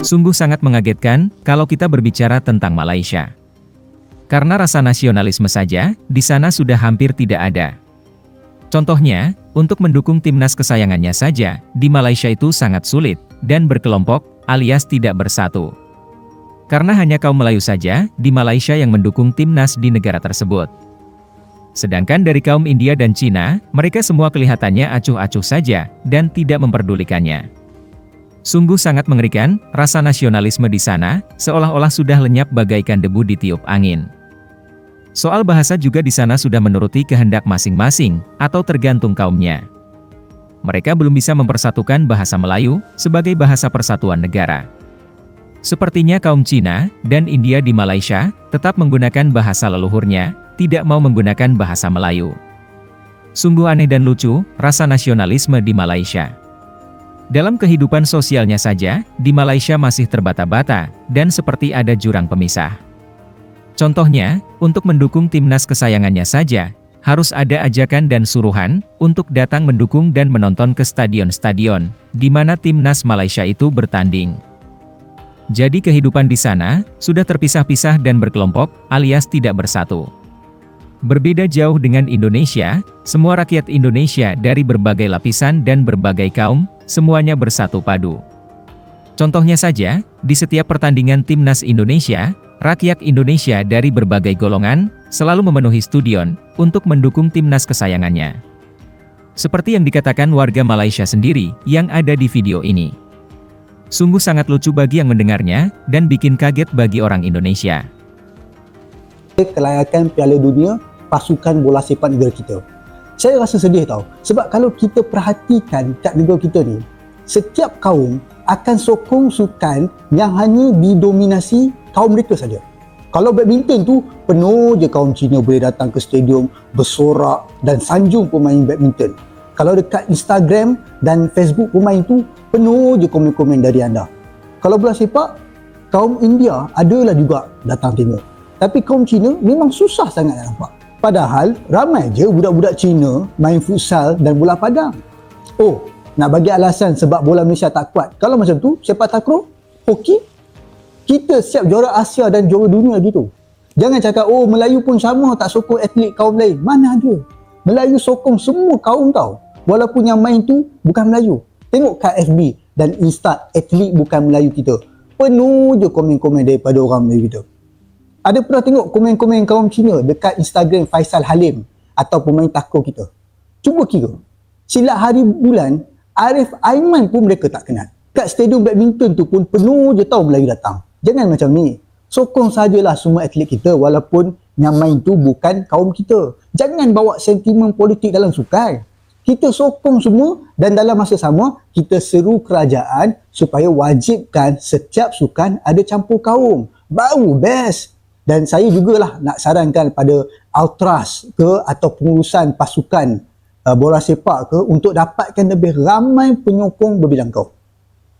Sungguh sangat mengagetkan kalau kita berbicara tentang Malaysia. Karena rasa nasionalisme saja, di sana sudah hampir tidak ada. Contohnya, untuk mendukung timnas kesayangannya saja, di Malaysia itu sangat sulit, dan berkelompok, alias tidak bersatu. Karena hanya kaum Melayu saja, di Malaysia yang mendukung timnas di negara tersebut. Sedangkan dari kaum India dan Cina, mereka semua kelihatannya acuh-acuh saja, dan tidak memperdulikannya. Sungguh sangat mengerikan, rasa nasionalisme di sana, seolah-olah sudah lenyap bagaikan debu ditiup angin. Soal bahasa juga di sana sudah menuruti kehendak masing-masing, atau tergantung kaumnya. Mereka belum bisa mempersatukan bahasa Melayu, sebagai bahasa persatuan negara. Sepertinya kaum Cina, dan India di Malaysia, tetap menggunakan bahasa leluhurnya, tidak mau menggunakan bahasa Melayu. Sungguh aneh dan lucu, rasa nasionalisme di Malaysia. Dalam kehidupan sosialnya saja, di Malaysia masih terbata-bata, dan seperti ada jurang pemisah. Contohnya, untuk mendukung timnas kesayangannya saja, harus ada ajakan dan suruhan, untuk datang mendukung dan menonton ke stadion-stadion, di mana timnas Malaysia itu bertanding. Jadi kehidupan di sana, sudah terpisah-pisah dan berkelompok, alias tidak bersatu. Berbeda jauh dengan Indonesia, semua rakyat Indonesia dari berbagai lapisan dan berbagai kaum, semuanya bersatu padu. Contohnya saja, di setiap pertandingan timnas Indonesia, rakyat Indonesia dari berbagai golongan, selalu memenuhi stadion, untuk mendukung timnas kesayangannya. Seperti yang dikatakan warga Malaysia sendiri, yang ada di video ini. Sungguh sangat lucu bagi yang mendengarnya, dan bikin kaget bagi orang Indonesia. Kelayakan Piala Dunia pasukan bola sepak negara kita. Saya rasa sedih tau. Sebab kalau kita perhatikan kat negara kita ni, setiap kaum akan sokong sukan yang hanya didominasi kaum mereka saja. Kalau badminton tu, penuh je kaum Cina boleh datang ke stadium, bersorak dan sanjung pemain badminton. Kalau dekat Instagram dan Facebook pemain tu, penuh je komen-komen dari anda. Kalau bola sepak, kaum India adalah juga datang tengok. Tapi kaum Cina memang susah sangat nak nampak. Padahal ramai je budak-budak Cina main futsal dan bola padang. Oh, nak bagi alasan sebab bola Malaysia tak kuat. Kalau macam tu, sepak takraw, hoki, kita siap juara Asia dan juara dunia gitu. Jangan cakap, oh Melayu pun sama tak sokong atlet kaum lain. Mana ada. Melayu sokong semua kaum tau. Walaupun yang main tu bukan Melayu. Tengok kat FB dan Insta, atlet bukan Melayu kita. Penuh je komen-komen daripada orang Melayu kita. Ada pernah tengok komen-komen kaum Cina dekat Instagram Faisal Halim atau pemain takraw kita? Cuba kira. Silap hari bulan, Arif Aiman pun mereka tak kenal. Kat stadium badminton tu pun penuh je tau Melayu datang. Jangan macam ni. Sokong sajalah semua atlet kita walaupun yang main tu bukan kaum kita. Jangan bawa sentimen politik dalam sukan. Kita sokong semua dan dalam masa sama, kita seru kerajaan supaya wajibkan setiap sukan ada campur kaum. Baru best. Dan saya jugalah nak sarankan pada ultras ke atau pengurusan pasukan bola sepak ke untuk dapatkan lebih ramai penyokong berbilang kaum.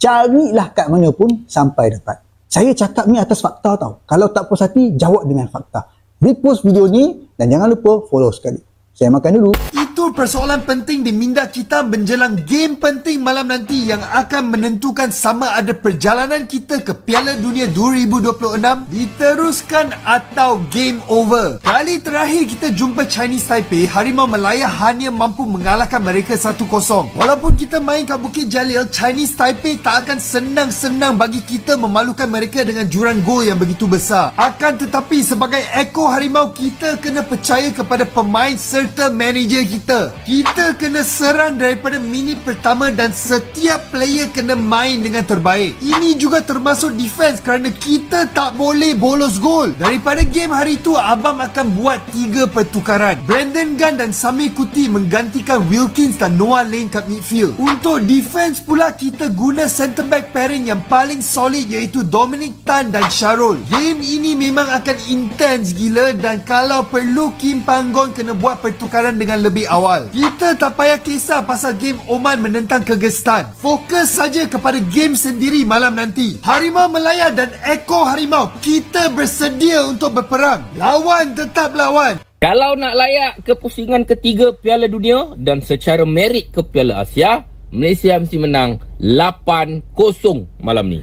Carilah kat mana pun sampai dapat. Saya cakap ni atas fakta tau. Kalau tak puas hati, jawab dengan fakta. Repost video ni dan jangan lupa follow sekali. Saya makan dulu. Itu persoalan penting di minda kita menjelang game penting malam nanti yang akan menentukan sama ada perjalanan kita ke Piala Dunia 2026 diteruskan atau game over. Kali terakhir kita jumpa Chinese Taipei, Harimau Malaya hanya mampu mengalahkan mereka 1-0. Walaupun kita main kat Bukit Jalil, Chinese Taipei tak akan senang-senang bagi kita memalukan mereka dengan jurang gol yang begitu besar. Akan tetapi sebagai ekor Harimau, kita kena percaya kepada pemain serta manager kita. Kita kena serang daripada minit pertama dan setiap player kena main dengan terbaik. Ini juga termasuk defense kerana kita tak boleh bolos gol. Daripada game hari itu, Abang akan buat 3 pertukaran. Brandon Gunn dan Samir Kuti menggantikan Wilkins dan Noah Lane kat midfield. Untuk defense pula, kita guna centre back pairing yang paling solid iaitu Dominic Tan dan Syarul. Game ini memang akan intense gila dan kalau perlu Kim Panggon kena buat pertukaran dengan lebih awal. Kita tak payah kisah pasal game Oman menentang Kyrgyzstan. Fokus saja kepada game sendiri malam nanti. Harimau Malaya dan ekor Harimau, kita bersedia untuk berperang. Lawan tetap lawan. Kalau nak layak ke pusingan ketiga Piala Dunia dan secara merit ke Piala Asia, Malaysia mesti menang 8-0 malam ni.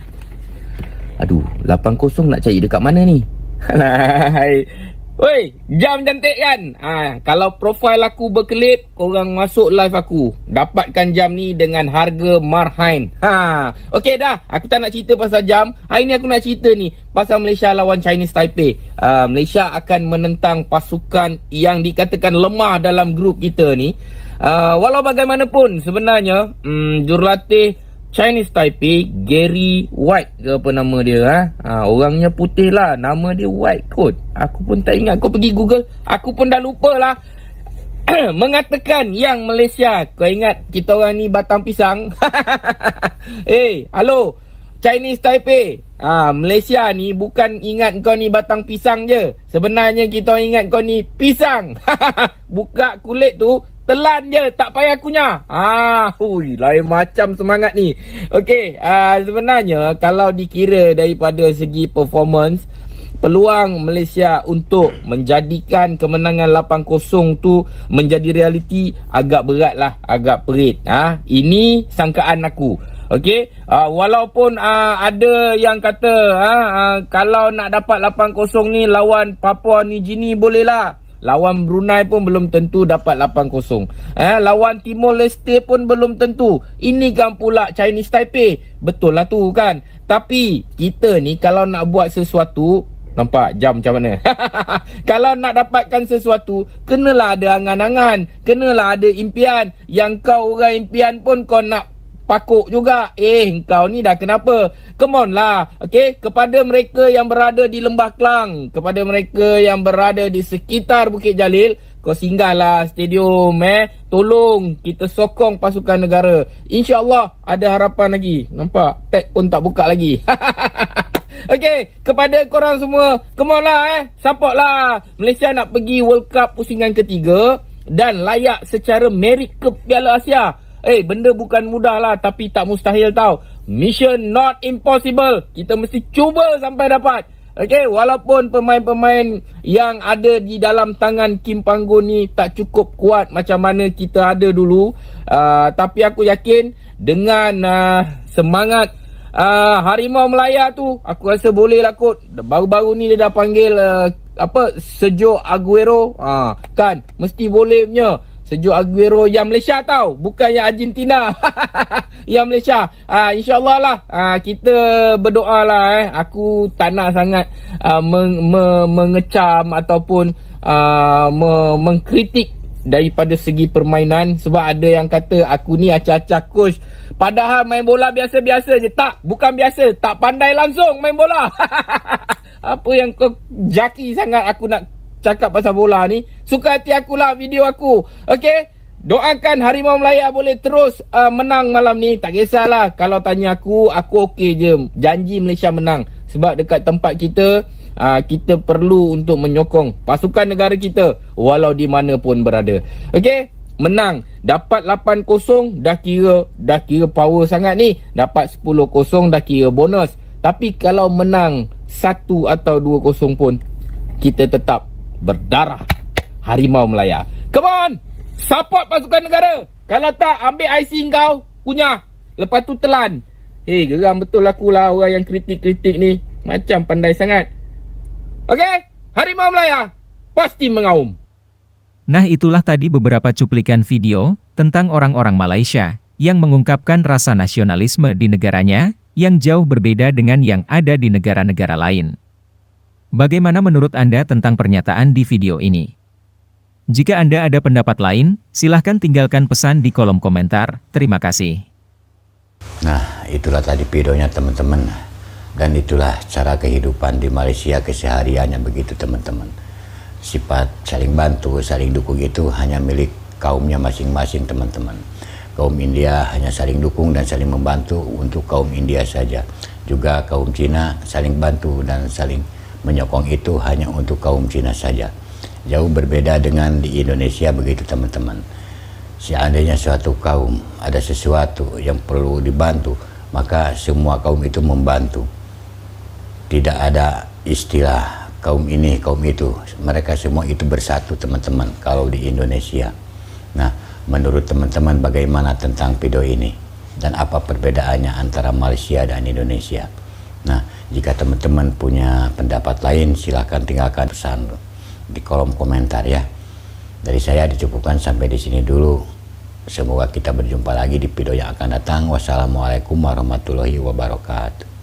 Aduh, 80 nak cari dekat mana ni? Hai. Woi, jam cantik kan? Kalau profil aku berkelip, korang masuk live aku. Dapatkan jam ni dengan harga marhain. Okey dah, aku tak nak cerita pasal jam. Hari ni aku nak cerita ni pasal Malaysia lawan Chinese Taipei. Malaysia akan menentang pasukan yang dikatakan lemah dalam grup kita ni. Walau bagaimanapun sebenarnya jurulatih Chinese Taipei, Gary White ke apa nama dia, orangnya putih lah, nama dia White kot. Aku pun tak ingat, kau pergi Google, aku pun dah lupa lah. Mengatakan yang Malaysia, kau ingat kita orang ni batang pisang? Halo Chinese Taipei, Malaysia ni bukan ingat kau ni batang pisang je. Sebenarnya kita ingat kau ni pisang. Buka kulit tu, telan je, tak payah kunyah. Lain macam semangat ni. Okey, sebenarnya kalau dikira daripada segi performance, peluang Malaysia untuk menjadikan kemenangan 8-0 tu menjadi realiti agak berat lah, agak perit. Ini sangkaan aku. Okey, walaupun ada yang kata kalau nak dapat 8-0 ni lawan Papua New Guinea boleh lah. Lawan Brunei pun belum tentu dapat 8-0. Lawan Timor Leste pun belum tentu. Ini kan pula Chinese Taipei. Betul lah tu kan. Tapi kita ni kalau nak buat sesuatu, nampak jam macam mana? Kalau nak dapatkan sesuatu, kenalah ada angan-angan, kenalah ada impian. Yang kau orang impian pun kau nak pakuk juga. Engkau ni dah kenapa? Come on lah. Okay, kepada mereka yang berada di Lembah Kelang, kepada mereka yang berada di sekitar Bukit Jalil, kau singgahlah stadium. Tolong kita sokong pasukan negara. InsyaAllah ada harapan lagi. Nampak? Tag pun tak buka lagi. Okay, kepada korang semua, come on lah support lah. Malaysia nak pergi World Cup pusingan ketiga dan layak secara merit ke Piala Asia. Benda bukan mudah lah, tapi tak mustahil tau. Mission not impossible. Kita mesti cuba sampai dapat. Okay, walaupun pemain-pemain yang ada di dalam tangan Kim Panggun ni tak cukup kuat macam mana kita ada dulu, tapi aku yakin dengan semangat Harimau Melaya tu, aku rasa boleh lah kot. Baru-baru ni dia dah panggil Sergio Aguero, kan mesti boleh punya. Sergio Aguero yang Malaysia tau, bukan yang Argentina. Yang Malaysia. InsyaAllah lah, kita berdoa lah. Aku tak nak sangat mengecam ataupun mengkritik daripada segi permainan. Sebab ada yang kata aku ni acah-acah coach, padahal main bola biasa-biasa je. Tak, bukan biasa, tak pandai langsung main bola. Apa yang kau jaki sangat aku nak cakap pasal bola ni? Suka hati akulah video aku. Okey, doakan Harimau Melaya boleh terus menang malam ni. Tak kisahlah, kalau tanya aku okey je. Janji Malaysia menang. Sebab dekat tempat kita, kita perlu untuk menyokong pasukan negara kita walau di mana pun berada. Okey, menang dapat 8-0 dah kira power sangat ni. Dapat 10-0 dah kira bonus. Tapi kalau menang 1 atau 2-0 pun, kita tetap berdarah Harimau Melaya. Come on, support pasukan negara. Kalau tak, ambil IC kau, kunyah, lepas tu telan. Geram betul aku lah orang yang kritik-kritik ni. Macam pandai sangat. Okey, Harimau Melaya pasti mengaum. Nah, itulah tadi beberapa cuplikan video tentang orang-orang Malaysia yang mengungkapkan rasa nasionalisme di negaranya yang jauh berbeda dengan yang ada di negara-negara lain. Bagaimana menurut Anda tentang pernyataan di video ini? Jika Anda ada pendapat lain, silahkan tinggalkan pesan di kolom komentar. Terima kasih. Nah, itulah tadi videonya teman-teman. Dan itulah cara kehidupan di Malaysia kesehariannya begitu teman-teman. Sifat saling bantu, saling dukung itu hanya milik kaumnya masing-masing teman-teman. Kaum India hanya saling dukung dan saling membantu untuk kaum India saja. Juga kaum Cina saling bantu dan saling menyokong itu hanya untuk kaum Cina saja. Jauh berbeda dengan di Indonesia begitu teman-teman. Seandainya suatu kaum ada sesuatu yang perlu dibantu, maka semua kaum itu membantu. Tidak ada istilah kaum ini, kaum itu. Mereka semua itu bersatu teman-teman kalau di Indonesia. Nah, menurut teman-teman bagaimana tentang video ini? Dan apa perbedaannya antara Malaysia dan Indonesia? Nah, Jika teman-teman punya pendapat lain, silahkan tinggalkan pesan di kolom komentar ya. Dari saya dicukupkan sampai di sini dulu. Semoga kita berjumpa lagi di video yang akan datang. Wassalamualaikum warahmatullahi wabarakatuh.